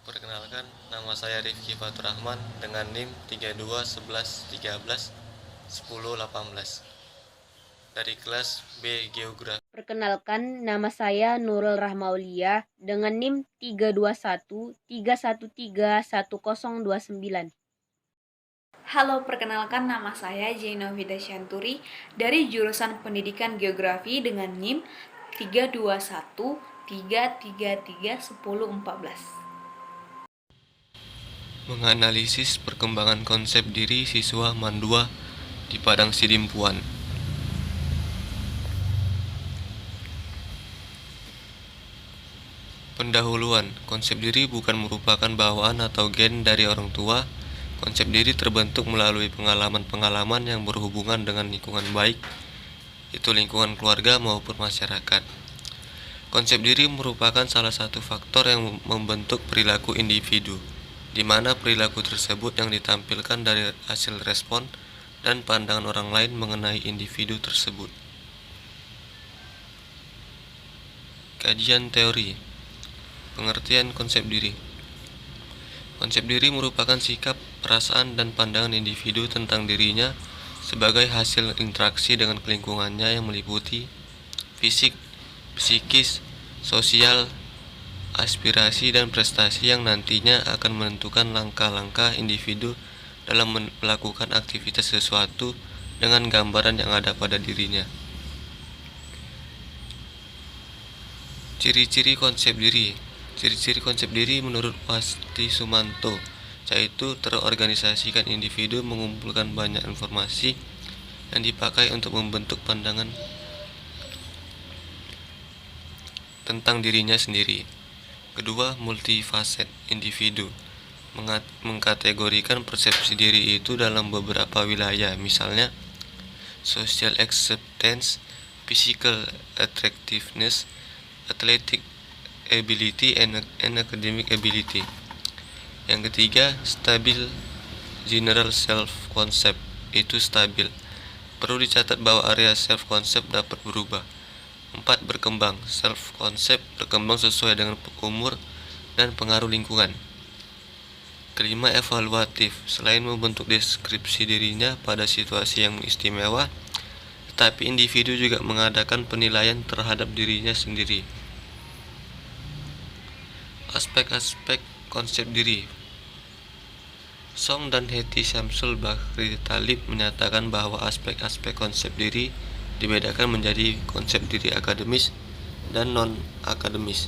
Perkenalkan, nama saya Rifki Faturrahman dengan NIM 3211131018 dari kelas B Geografi. Perkenalkan, nama saya Nurul Rahmaulia dengan NIM 32131131029. Halo, perkenalkan nama saya Jainovida Syanturi dari jurusan Pendidikan Geografi dengan NIM 32133331014. Menganalisis perkembangan konsep diri siswa Mandua di Padang Sidimpuan. Pendahuluan, konsep diri bukan merupakan bawaan atau gen dari orang tua. Konsep diri terbentuk melalui pengalaman-pengalaman yang berhubungan dengan lingkungan baik, itu lingkungan keluarga maupun masyarakat. Konsep diri merupakan salah satu faktor yang membentuk perilaku individu, di mana perilaku tersebut yang ditampilkan dari hasil respon dan pandangan orang lain mengenai individu tersebut. Kajian teori, pengertian konsep diri. Konsep diri merupakan sikap, perasaan, dan pandangan individu tentang dirinya sebagai hasil interaksi dengan lingkungannya yang meliputi fisik, psikis, sosial, aspirasi, dan prestasi yang nantinya akan menentukan langkah-langkah individu dalam melakukan aktivitas sesuatu dengan gambaran yang ada pada dirinya. Ciri-ciri konsep diri. Ciri-ciri konsep diri menurut Wasti Sumanto, yaitu terorganisasikan individu mengumpulkan banyak informasi yang dipakai untuk membentuk pandangan tentang dirinya sendiri. Kedua, multifacet individu mengkategorikan persepsi diri itu dalam beberapa wilayah, misalnya social acceptance, physical attractiveness, athletic ability, and academic ability. Yang ketiga, stabil general self concept, itu stabil. Perlu dicatat bahwa area self concept dapat berubah. 4. Berkembang. Self concept berkembang sesuai dengan umur dan pengaruh lingkungan. Kelima, evaluatif. Selain membentuk deskripsi dirinya pada situasi yang istimewa, tetapi individu juga mengadakan penilaian terhadap dirinya sendiri. Aspek-aspek konsep diri. Song dan Heti Syamsul Bakri Talib menyatakan bahwa aspek-aspek konsep diri dibedakan menjadi konsep diri akademis dan non-akademis.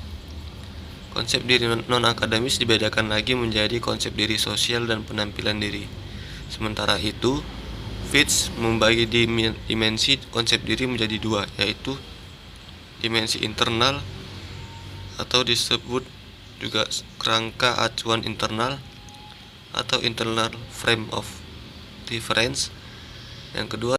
Konsep diri non-akademis dibedakan lagi menjadi konsep diri sosial dan penampilan diri. Sementara itu, Fitz membagi dimensi konsep diri menjadi dua, yaitu dimensi internal atau disebut juga kerangka acuan internal atau internal frame of reference. Yang kedua,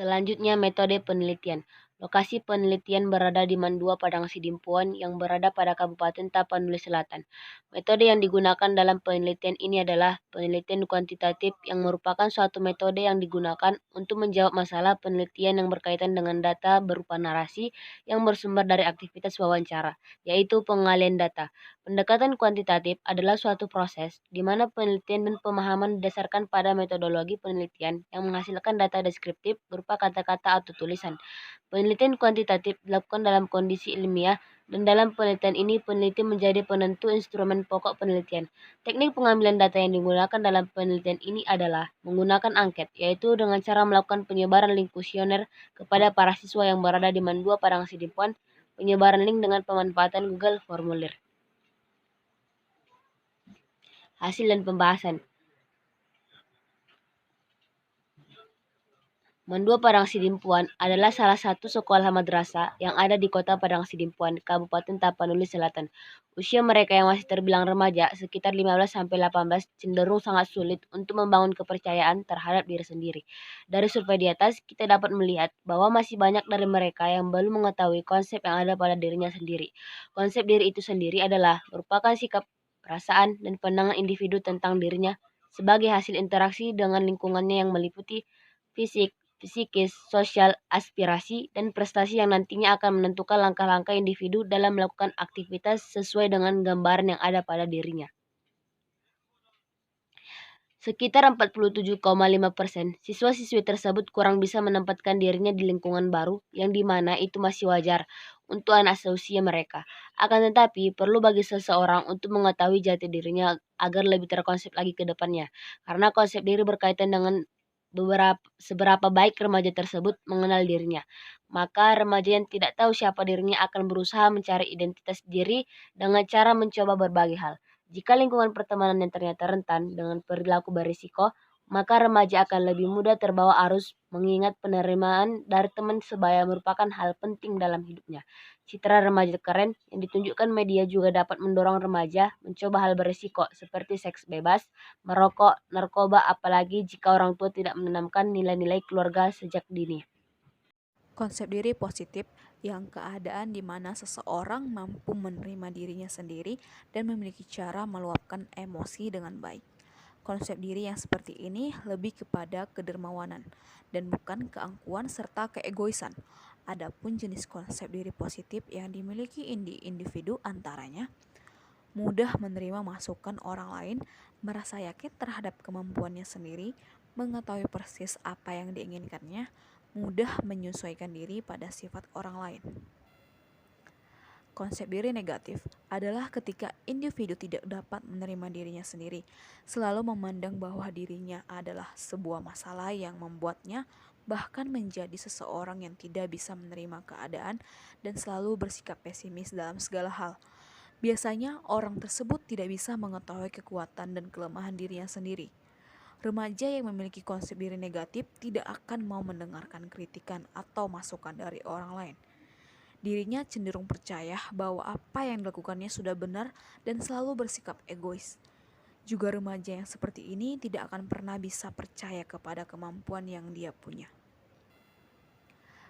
Selanjutnya, metode penelitian. Lokasi penelitian berada di Mandua, Padang Sidimpuan yang berada pada Kabupaten Tapanuli Selatan. Metode yang digunakan dalam penelitian ini adalah penelitian kuantitatif yang merupakan suatu metode yang digunakan untuk menjawab masalah penelitian yang berkaitan dengan data berupa narasi yang bersumber dari aktivitas wawancara, yaitu pengalian data. Pendekatan kuantitatif adalah suatu proses di mana penelitian dan pemahaman didasarkan pada metodologi penelitian yang menghasilkan data deskriptif berupa kata-kata atau tulisan. Penelitian kuantitatif dilakukan dalam kondisi ilmiah, dan dalam penelitian ini peneliti menjadi penentu instrumen pokok penelitian. Teknik pengambilan data yang digunakan dalam penelitian ini adalah menggunakan angket, yaitu dengan cara melakukan penyebaran link kuesioner kepada para siswa yang berada di Mandua, Padang Sidimpuan, penyebaran link dengan pemanfaatan Google Formulir. Hasil dan pembahasan. Mandua Padang Sidimpuan adalah salah satu sekolah madrasah yang ada di kota Padang Sidimpuan, Kabupaten Tapanuli Selatan. Usia mereka yang masih terbilang remaja, sekitar 15-18, cenderung sangat sulit untuk membangun kepercayaan terhadap diri sendiri. Dari survei di atas, kita dapat melihat bahwa masih banyak dari mereka yang belum mengetahui konsep yang ada pada dirinya sendiri. Konsep diri itu sendiri adalah merupakan sikap, perasaan, dan pandangan individu tentang dirinya sebagai hasil interaksi dengan lingkungannya yang meliputi fisik, psikis, sosial, aspirasi, dan prestasi yang nantinya akan menentukan langkah-langkah individu dalam melakukan aktivitas sesuai dengan gambaran yang ada pada dirinya. Sekitar 47,5% siswa-siswi tersebut kurang bisa menempatkan dirinya di lingkungan baru yang dimana itu masih wajar untuk anak seusia mereka. Akan tetapi, perlu bagi seseorang untuk mengetahui jati dirinya agar lebih terkonsep lagi ke depannya. Karena konsep diri berkaitan dengan seberapa baik remaja tersebut mengenal dirinya. Maka remaja yang tidak tahu siapa dirinya akan berusaha mencari identitas diri dengan cara mencoba berbagai hal. Jika lingkungan pertemanan yang ternyata rentan dengan perilaku berisiko, maka remaja akan lebih mudah terbawa arus mengingat penerimaan dari teman sebaya merupakan hal penting dalam hidupnya. Citra remaja keren yang ditunjukkan media juga dapat mendorong remaja mencoba hal berisiko seperti seks bebas, merokok, narkoba, apalagi jika orang tua tidak menanamkan nilai-nilai keluarga sejak dini. Konsep diri positif yang keadaan di mana seseorang mampu menerima dirinya sendiri dan memiliki cara meluapkan emosi dengan baik. Konsep diri yang seperti ini lebih kepada kedermawanan dan bukan keangkuhan serta keegoisan. Adapun jenis konsep diri positif yang dimiliki individu antaranya mudah menerima masukan orang lain, merasa yakin terhadap kemampuannya sendiri, mengetahui persis apa yang diinginkannya, mudah menyesuaikan diri pada sifat orang lain. Konsep diri negatif adalah ketika individu tidak dapat menerima dirinya sendiri, selalu memandang bahwa dirinya adalah sebuah masalah yang membuatnya bahkan menjadi seseorang yang tidak bisa menerima keadaan dan selalu bersikap pesimis dalam segala hal. Biasanya orang tersebut tidak bisa mengetahui kekuatan dan kelemahan dirinya sendiri. Remaja yang memiliki konsep diri negatif tidak akan mau mendengarkan kritikan atau masukan dari orang lain. Dirinya cenderung percaya bahwa apa yang dilakukannya sudah benar dan selalu bersikap egois. Juga remaja yang seperti ini tidak akan pernah bisa percaya kepada kemampuan yang dia punya.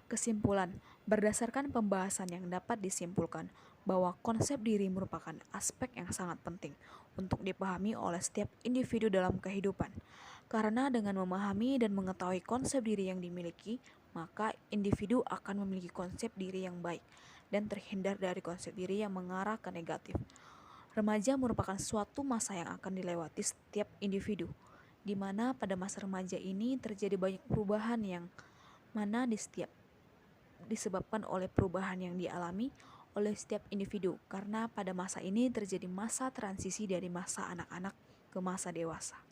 Kesimpulan, berdasarkan pembahasan yang dapat disimpulkan bahwa konsep diri merupakan aspek yang sangat penting untuk dipahami oleh setiap individu dalam kehidupan. Karena dengan memahami dan mengetahui konsep diri yang dimiliki, maka individu akan memiliki konsep diri yang baik dan terhindar dari konsep diri yang mengarah ke negatif. Remaja merupakan suatu masa yang akan dilewati setiap individu, di mana pada masa remaja ini terjadi banyak perubahan yang mana disebabkan oleh perubahan yang dialami oleh setiap individu, karena pada masa ini terjadi masa transisi dari masa anak-anak ke masa dewasa.